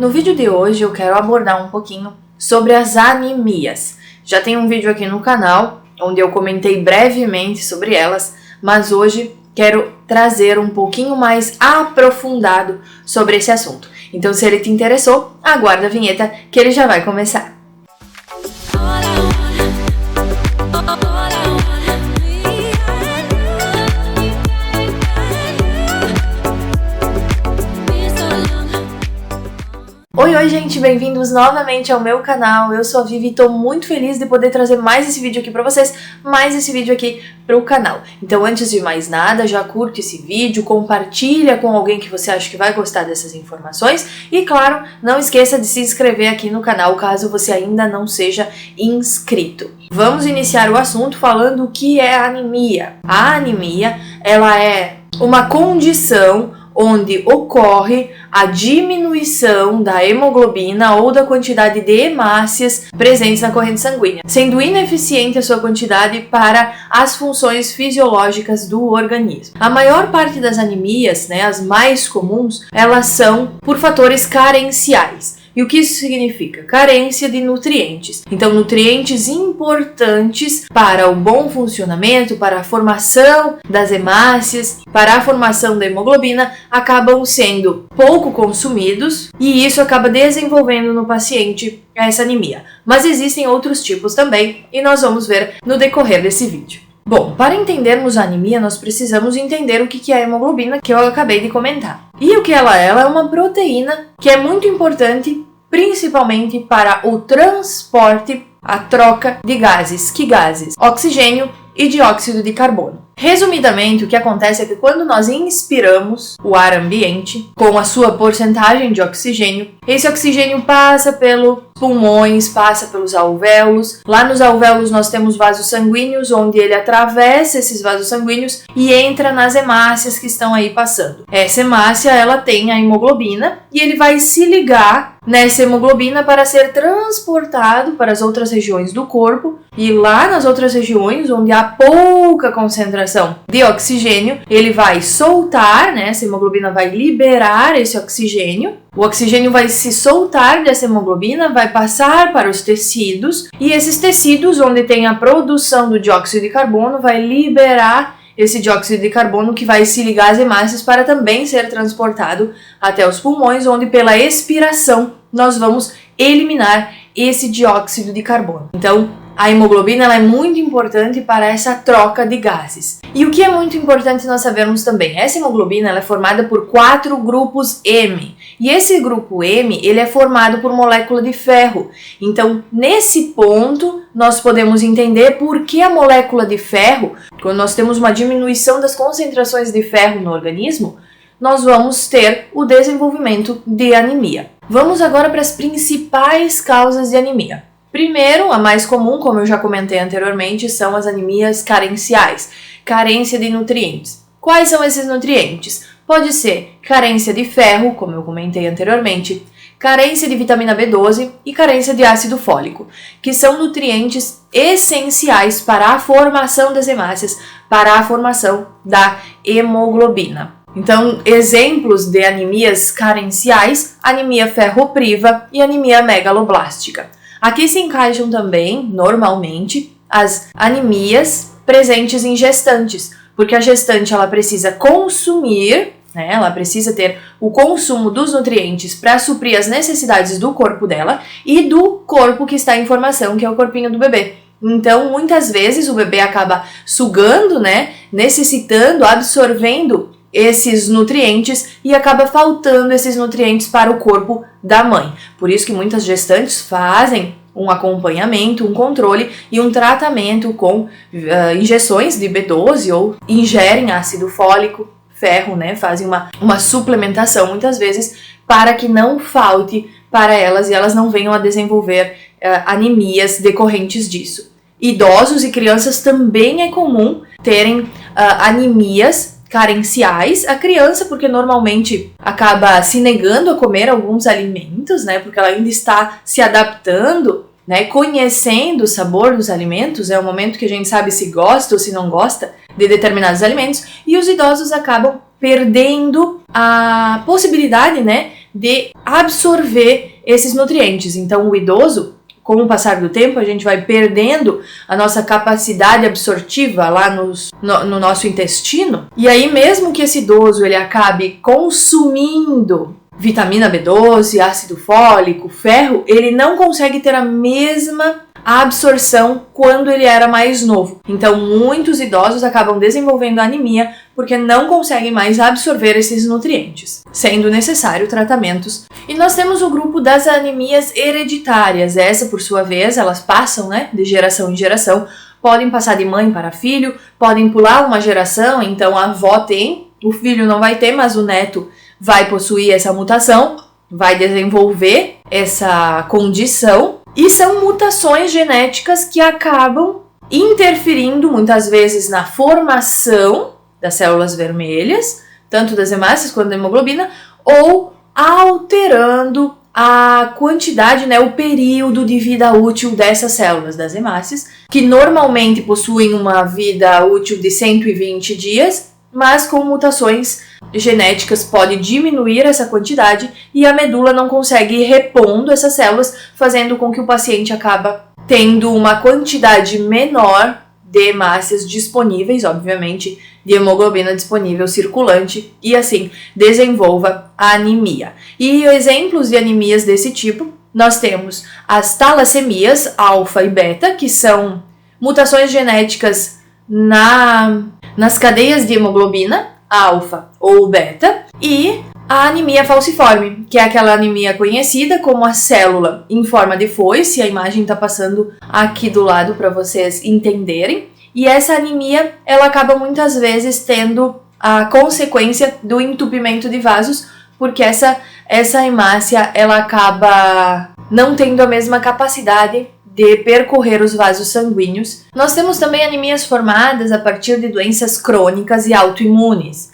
No vídeo de hoje eu quero abordar um pouquinho sobre as anemias. Já tem um vídeo aqui no canal onde eu comentei brevemente sobre elas, mas hoje quero trazer um pouquinho mais aprofundado sobre esse assunto. Então, se ele te interessou, aguarda a vinheta que ele já vai começar. Oi gente, bem-vindos novamente ao meu canal. Eu sou a Vivi e tô muito feliz de poder trazer mais esse vídeo aqui pra vocês, mais esse vídeo aqui pro canal. Então, antes de mais nada, já curte esse vídeo, compartilha com alguém que você acha que vai gostar dessas informações e, claro, não esqueça de se inscrever aqui no canal caso você ainda não seja inscrito. Vamos iniciar o assunto falando o que é a anemia. A anemia, ela é uma condição onde ocorre a diminuição da hemoglobina ou da quantidade de hemácias presentes na corrente sanguínea, sendo ineficiente a sua quantidade para as funções fisiológicas do organismo. A maior parte das anemias, as mais comuns, elas são por fatores carenciais. E o que isso significa? Carência de nutrientes. Então, nutrientes importantes para o bom funcionamento, para a formação das hemácias, para a formação da hemoglobina, acabam sendo pouco consumidos e isso acaba desenvolvendo no paciente essa anemia. Mas existem outros tipos também e nós vamos ver no decorrer desse vídeo. Bom, para entendermos a anemia, nós precisamos entender o que é a hemoglobina, que eu acabei de comentar. E o que ela é? Ela é uma proteína que é muito importante, principalmente para o transporte, a troca de gases. Que gases? Oxigênio e dióxido de carbono. Resumidamente, o que acontece é que quando nós inspiramos o ar ambiente, com a sua porcentagem de oxigênio, esse oxigênio passa pelos pulmões, passa pelos alvéolos. Lá nos alvéolos nós temos vasos sanguíneos, onde ele atravessa esses vasos sanguíneos e entra nas hemácias que estão aí passando. Essa hemácia, ela tem a hemoglobina e ele vai se ligar nessa hemoglobina para ser transportado para as outras regiões do corpo, e lá nas outras regiões, onde há pouca concentração de oxigênio, ele vai soltar, essa hemoglobina vai liberar esse oxigênio, o oxigênio vai se soltar dessa hemoglobina, vai passar para os tecidos, e esses tecidos, onde tem a produção do dióxido de carbono, vai liberar esse dióxido de carbono que vai se ligar às hemácias para também ser transportado até os pulmões, onde pela expiração nós vamos eliminar esse dióxido de carbono. Então, a hemoglobina ela é muito importante para essa troca de gases. E o que é muito importante nós sabermos também, essa hemoglobina ela é formada por 4 grupos M. E esse grupo M ele é formado por molécula de ferro. Então, nesse ponto, nós podemos entender por que a molécula de ferro, quando nós temos uma diminuição das concentrações de ferro no organismo, nós vamos ter o desenvolvimento de anemia. Vamos agora para as principais causas de anemia. Primeiro, a mais comum, como eu já comentei anteriormente, são as anemias carenciais, carência de nutrientes. Quais são esses nutrientes? Pode ser carência de ferro, como eu comentei anteriormente, carência de vitamina B12 e carência de ácido fólico, que são nutrientes essenciais para a formação das hemácias, para a formação da hemoglobina. Então, exemplos de anemias carenciais, anemia ferropriva e anemia megaloblástica. Aqui se encaixam também, normalmente, as anemias presentes em gestantes, porque a gestante ela precisa consumir, ela precisa ter o consumo dos nutrientes para suprir as necessidades do corpo dela e do corpo que está em formação, que é o corpinho do bebê. Então, muitas vezes o bebê acaba sugando, necessitando, absorvendo esses nutrientes e acaba faltando esses nutrientes para o corpo da mãe. Por isso que muitas gestantes fazem um acompanhamento, um controle e um tratamento com injeções de B12 ou ingerem ácido fólico, ferro, fazem uma suplementação muitas vezes para que não falte para elas e elas não venham a desenvolver anemias decorrentes disso. Idosos e crianças também é comum terem anemias carenciais. A criança, porque normalmente acaba se negando a comer alguns alimentos, porque ela ainda está se adaptando, conhecendo o sabor dos alimentos, é o momento que a gente sabe se gosta ou se não gosta de determinados alimentos, e os idosos acabam perdendo a possibilidade, de absorver esses nutrientes. Então, o idoso, com o passar do tempo, a gente vai perdendo a nossa capacidade absortiva lá no nosso intestino. E aí, mesmo que esse idoso ele acabe consumindo vitamina B12, ácido fólico, ferro, ele não consegue ter a mesma absorção quando ele era mais novo. Então, muitos idosos acabam desenvolvendo anemia porque não conseguem mais absorver esses nutrientes, sendo necessário tratamentos. E nós temos o grupo das anemias hereditárias. Essa, por sua vez, elas passam, de geração em geração, podem passar de mãe para filho, podem pular uma geração, então a avó tem, o filho não vai ter, mas o neto vai possuir essa mutação, vai desenvolver essa condição. E são mutações genéticas que acabam interferindo muitas vezes na formação das células vermelhas, tanto das hemácias quanto da hemoglobina, ou alterando a quantidade, o período de vida útil dessas células das hemácias, que normalmente possuem uma vida útil de 120 dias, mas com mutações genéticas pode diminuir essa quantidade e a medula não consegue ir repondo essas células, fazendo com que o paciente acaba tendo uma quantidade menor de hemácias disponíveis, obviamente, de hemoglobina disponível circulante, e assim desenvolva a anemia. E exemplos de anemias desse tipo, nós temos as talassemias alfa e beta, que são mutações genéticas nas cadeias de hemoglobina, alfa ou beta, e a anemia falciforme, que é aquela anemia conhecida como a célula em forma de foice. A imagem está passando aqui do lado para vocês entenderem. E essa anemia, ela acaba muitas vezes tendo a consequência do entupimento de vasos, porque essa hemácia, ela acaba não tendo a mesma capacidade de percorrer os vasos sanguíneos. Nós temos também anemias formadas a partir de doenças crônicas e autoimunes,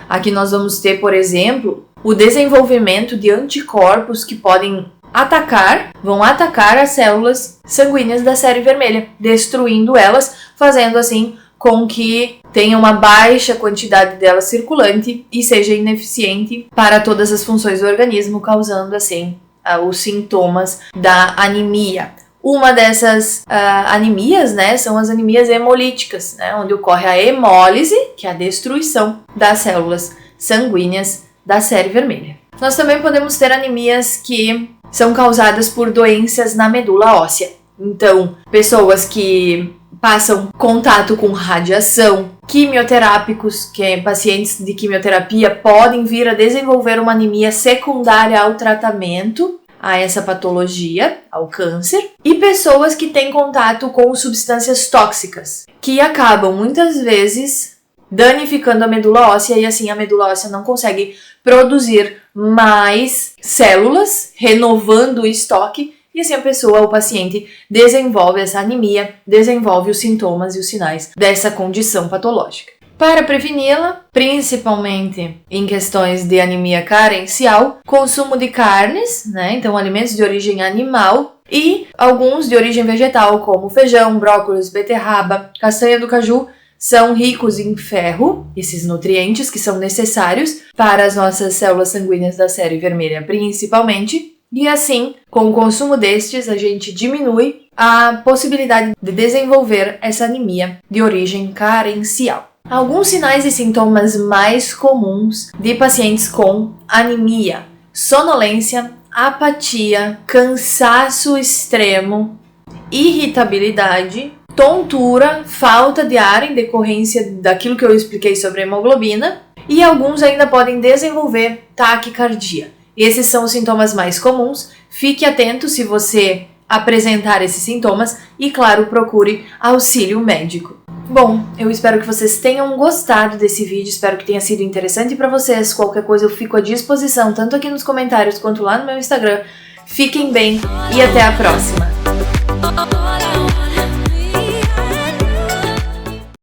Aqui nós vamos ter, por exemplo, o desenvolvimento de anticorpos que vão atacar as células sanguíneas da série vermelha, destruindo elas, fazendo assim com que tenha uma baixa quantidade dela circulante e seja ineficiente para todas as funções do organismo, causando assim os sintomas da anemia. Uma dessas anemias, são as anemias hemolíticas, onde ocorre a hemólise, que é a destruição das células sanguíneas da série vermelha. Nós também podemos ter anemias que são causadas por doenças na medula óssea. Então, pessoas que passam contato com radiação, quimioterápicos, que pacientes de quimioterapia podem vir a desenvolver uma anemia secundária ao tratamento, a essa patologia, ao câncer, e pessoas que têm contato com substâncias tóxicas, que acabam muitas vezes danificando a medula óssea, e assim a medula óssea não consegue produzir mais células, renovando o estoque, e assim o paciente desenvolve essa anemia, desenvolve os sintomas e os sinais dessa condição patológica. Para preveni-la, principalmente em questões de anemia carencial, consumo de carnes, então alimentos de origem animal, e alguns de origem vegetal, como feijão, brócolis, beterraba, castanha do caju, são ricos em ferro, esses nutrientes que são necessários para as nossas células sanguíneas da série vermelha principalmente, e assim, com o consumo destes, a gente diminui a possibilidade de desenvolver essa anemia de origem carencial. Alguns sinais e sintomas mais comuns de pacientes com anemia: sonolência, apatia, cansaço extremo, irritabilidade, tontura, falta de ar em decorrência daquilo que eu expliquei sobre a hemoglobina, e alguns ainda podem desenvolver taquicardia. Esses são os sintomas mais comuns. Fique atento se você apresentar esses sintomas e, claro, procure auxílio médico. Bom, eu espero que vocês tenham gostado desse vídeo, espero que tenha sido interessante para vocês. Qualquer coisa eu fico à disposição, tanto aqui nos comentários quanto lá no meu Instagram. Fiquem bem e até a próxima!